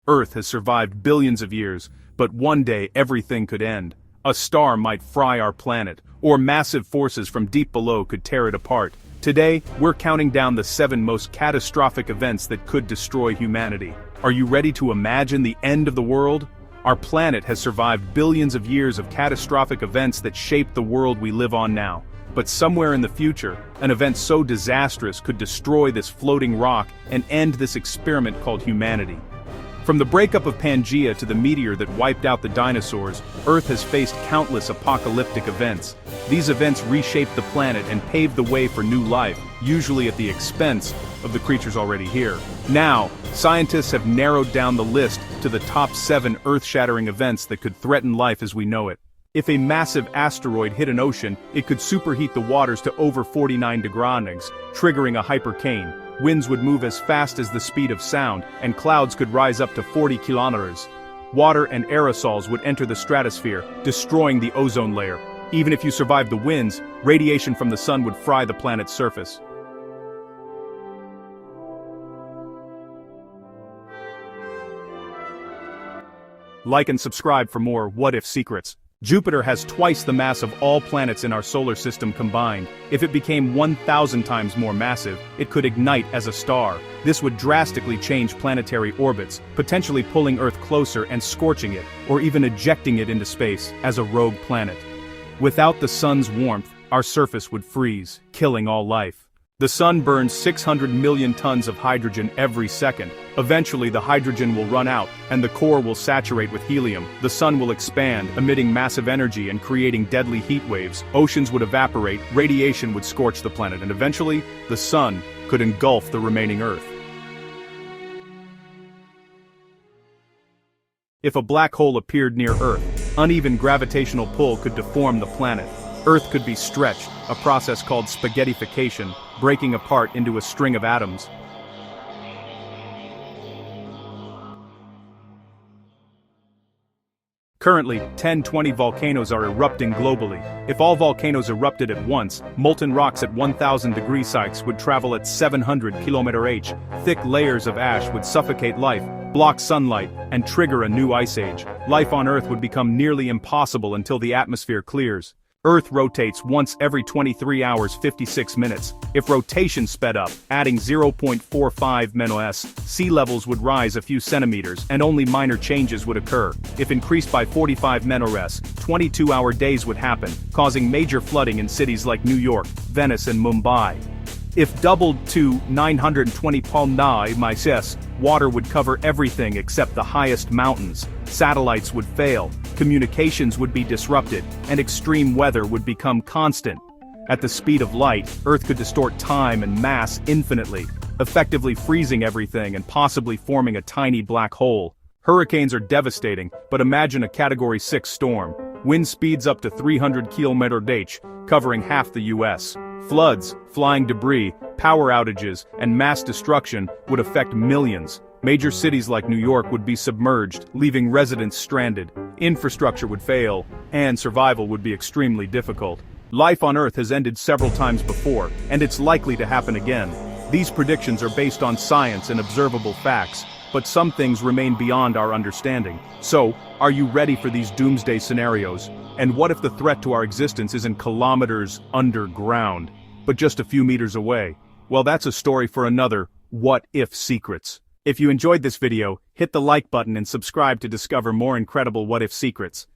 Earth has survived billions of years, but one day everything could end. A star might fry our planet, or massive forces from deep below could tear it apart. Today, we're counting down the 7 most catastrophic events that could destroy humanity. Are you ready to imagine the end of the world? Our planet has survived billions of years of catastrophic events that shape the world we live on now. But somewhere in the future, an event so disastrous could destroy this floating rock and end this experiment called humanity. From the breakup of Pangaea to the meteor that wiped out the dinosaurs, Earth has faced countless apocalyptic events. These events reshaped the planet and paved the way for new life, usually at the expense of the creatures already here. Now, scientists have narrowed down the list to the top 7 earth-shattering events that could threaten life as we know it. If a massive asteroid hit an ocean, it could superheat the waters to over 49 degrees, triggering a hypercane. Winds would move as fast as the speed of sound, and clouds could rise up to 40 kilometers. Water and aerosols would enter the stratosphere, destroying the ozone layer. Even if you survived the winds, radiation from the sun would fry the planet's surface. Like and subscribe for more what-if secrets. Jupiter has twice the mass of all planets in our solar system combined. If it became 1,000 times more massive, it could ignite as a star. This would drastically change planetary orbits, potentially pulling Earth closer and scorching it, or even ejecting it into space as a rogue planet. Without the sun's warmth, our surface would freeze, killing all life. The sun burns 600 million tons of hydrogen every second. Eventually the hydrogen will run out, and the core will saturate with helium. The sun will expand, emitting massive energy and creating deadly heat waves. Oceans would evaporate, radiation would scorch the planet, and eventually, the sun could engulf the remaining Earth. If a black hole appeared near Earth, uneven gravitational pull could deform the planet. Earth could be stretched, a process called spaghettification, breaking apart into a string of atoms. Currently, 10-20 volcanoes are erupting globally. If all volcanoes erupted at once, molten rocks at 1,000 degree Celsius would travel at 700 km/h. Thick layers of ash would suffocate life, block sunlight, and trigger a new ice age. Life on Earth would become nearly impossible until the atmosphere clears. Earth rotates once every 23 hours 56 minutes. If rotation sped up, adding 0.45 menos, sea levels would rise a few centimeters, and only minor changes would occur. If increased by 45 menos, 22-hour days would happen, causing major flooding in cities like New York, Venice and Mumbai. If doubled to 920 mesos, water would cover everything except the highest mountains. Satellites would fail, communications would be disrupted, and extreme weather would become constant. At the speed of light, Earth could distort time and mass infinitely, effectively freezing everything and possibly forming a tiny black hole. Hurricanes are devastating, but imagine a Category 6 storm. Wind speeds up to 300 km/h, covering half the US. Floods, flying debris, power outages, and mass destruction would affect millions. Major cities like New York would be submerged, leaving residents stranded. Infrastructure would fail, and survival would be extremely difficult. Life on Earth has ended several times before, and it's likely to happen again. These predictions are based on science and observable facts, but some things remain beyond our understanding. So, are you ready for these doomsday scenarios? And what if the threat to our existence isn't kilometers underground, but just a few meters away? Well, that's a story for another what-if secrets. If you enjoyed this video, hit the like button and subscribe to discover more incredible what-if secrets.